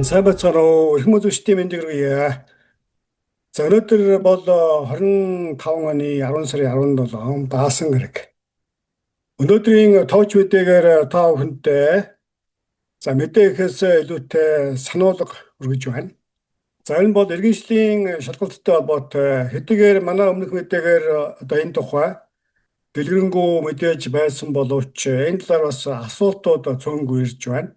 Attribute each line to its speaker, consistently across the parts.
Speaker 1: Сайн байцгаана уу? Эрхэм үзэгчдийн мэндийг хүргье. За өнөөдөр бол 25 оны 10 сарын 17 даасан хэрэг. Өнөөдрийн товч мэдээгээр та бүхэнтэй за мэдээ ихээс илүүтэй сануулга өргөж байна. За энэ бол иргэншлийн шалгалттай холбоотой хэдийгээр манай өмнөх мэдээгээр одоо энэ тухай дэлгэрэнгүй мэдээж байсан боловч энэ талаар бас асуултууд цөөнгүй ирж байна.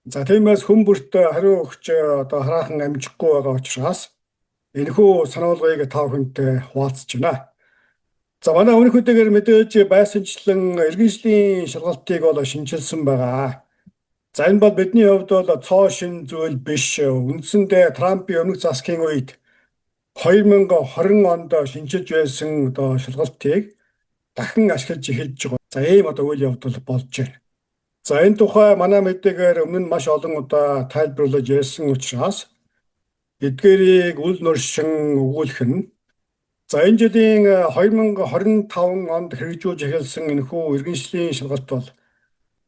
Speaker 1: За тиймээс хүн бүрт хариу өгч одоо хараахан амжихгүй байгаа учраас энэхүү сануулгыг та бүхэнтэй хуваалцаж байна. За манай өмнөх үегээр мэдээж байсанчлан иргэншлийн шалгалтыг бол шинжилсэн байгаа. За энэ бол бидний хувьд бол цоо шин зүйл биш. Үндсэндээ Трампын өмнөх засгийн үед 2020 онд шинжилж байсан одоо шалгалтыг дахин ашиглаж эхэлж байгаа. За ийм одоо үйл явдал болж байна. За энэ тухай манай мэдээгээр өмнө нь маш олон удаа тайлбарлаж ярьсан учраас эдгээрийг үл нуршин өгүүлэх нь за энэ жилийн 2025 онд хэрэгжүүлж эхэлсэн энэхүү иргэншлийн шалгалт бол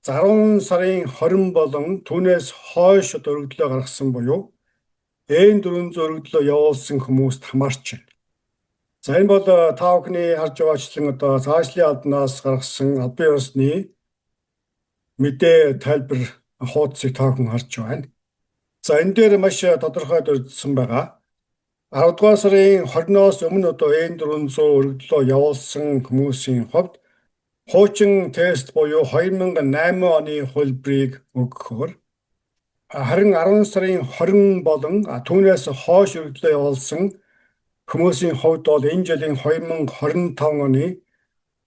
Speaker 1: 10 сарын 20 болон түүнээс хойш өргөдлөө гаргасан буюу N400 өргөдлөө явуулсан хүмүүст хамаарч байна. За энэ бол та бүхний харж байгаачлан одоо цаашлын албанаас гаргасан албан ёсны мэдээ тайлбар хуудсыг та бүхэн харж байна. За энэ дээр маш тодорхой дурдсан байгаа. 10 дугаар сарын 20-оос өмнө одоо N400 өргөдлөө явуулсан хүмүүсийн хувьд хуучин тест буюу 2008 оны хөлбрийг өгөхөөр харин 10 сарын 20 болон түүнээс хойш өргөдлөө явуулсан хүмүүсийн хувьд бол энэ жилийн 2025 оны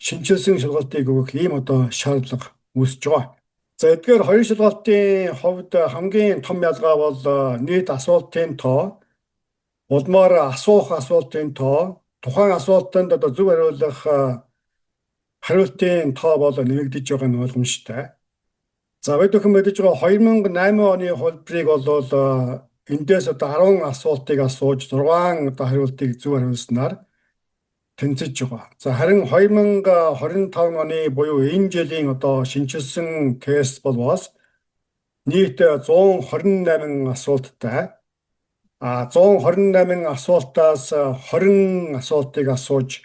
Speaker 1: шинжилсэн шалгалтыг өгөх ийм одоо шаардлага үүсэж байгаа. За эдгээр хоёр шалгалтын хувьд хамгийн том ялгаа бол нийт асуултын тоо, улмаар асуух асуултын тоо, тухайн асуултанд одоо зөв хариулах хариултын тоо бол нэмэгдэж байгаа нь ойлгомжтой. За бид бүхэн мэдэж байгаа 2008 оны хөлбрийг бол эндээс одоо 10 асуултыг асууж 6 одоо хариултыг зөв хариулснаар тэнцэж байгаа. За харин 2025 оны буюу энэ жилийн одоо шинжилсэн тест бол бас нийт 128 асуулттай. 128 асуултаас 20 асуултыг асууж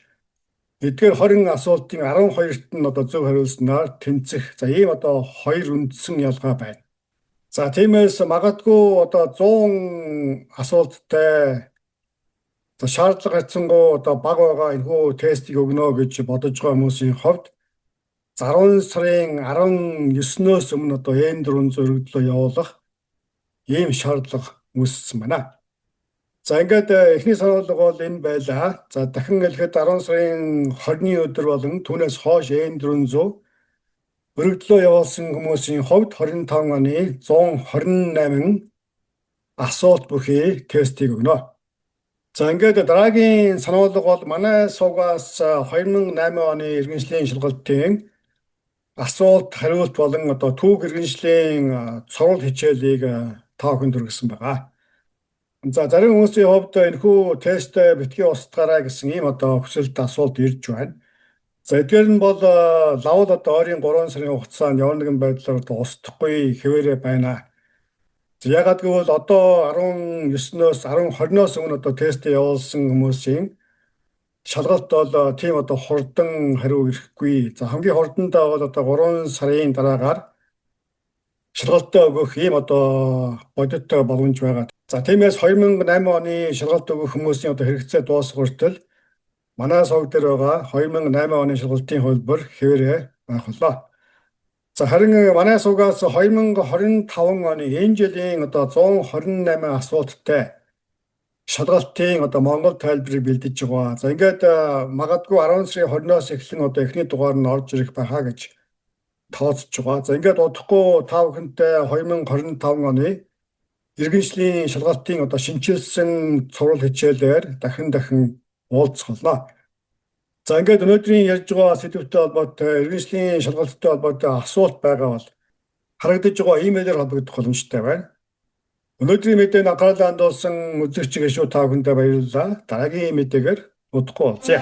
Speaker 1: эдгээр 20 асуултын 12-т нь одоо зөв хариулснаар тэнцэх. За ийм одоо хоёр үндсэн ялгаа байна. За тиймээс магадгүй одоо 100 асуулттай шаардлага харьцангуй одоо бага байгаа энэхүү тестийг өгнө гэж бодож байгаа хүмүүсийн хувьд 10 сарын 19-өөс өмнө одоо N400 өргөдлөө явуулах ийм шаардлага үүссэн байна. За ингээд эхний сануулга бол энэ байлаа. За дахин хэлэхэд 10 сарын 20-ны өдөр болон түүнээс хойш N400 өргөдлөө явуулсан хүмүүсийн хувьд 25 оны 128 асуулт бүхий тестийг өгнө. За ингээд дараагийн сануулга бол манай суугаас 2008 оны иргэншлийн шалгалтын асуулт хариулт болон одоо түүх иргэншлийн цорол хичээлийг та бүхэнд хүргэсэн байгаа. За зарим хүмүүсийн хувьд энэхүү тест битгий устгаарай гэсэн ийм одоо хүсэлт асуулт ирж байна. За эдгээр нь бол лавл одоо ойрын 3 сарын хугацаанд ямар нэгэн байдлаар одоо устдахгүй хэвээрээ байна. Ягаад гэвэл одоо 19-өөс 20-оос өмнө одоо тест явуулсан хүмүүсийн шалгалт бол тийм одоо хурдан хариу ирэхгүй. За хамгийн хурдандаа бол одоо 3 сарын дараагаар шалгалтаа өгөх ийм одоо бодиттой боломж байгаа. За тиймээс 2008 оны шалгалт өгөх хүмүүсийн одоо хэрэгцээ дуусах хүртэл манай сувг дээр байгаа 2008 оны шалгалтын хөлбөр хэвээрээ байх боллоо. За харин манай суугаас 2025 оны энэ жилийн одоо 128 асуулттай шалгалтын одоо Монгол тайлбарыг бэлдэж байгаа. За ингээд магадгүй 10 сарын 20-оос эхлэн одоо эхний дугаар нь орж ирэх байхаа гэж тооцож байгаа. За ингээд удахгүй та бүхэнтэй 2025 оны иргэншлийн шалгалтын одоо шинжилсэн цуврал хичээлээр дахин уулзах болно. За ингээд өнөөдрийн ярьж байгаа сэдвтэй холбоотой иргэншлийн шалгалттай холбоотой асуулт байгаа бол харагдаж байгаа имэйлээр холбогдох боломжтой байна. Өнөөдрийн мэдээнд анхаарлаа хандуулсан үзэгч гишүүд та бүхэндээ баярлалаа. Дараагийн мэдээгээр удахгүй уулзъя.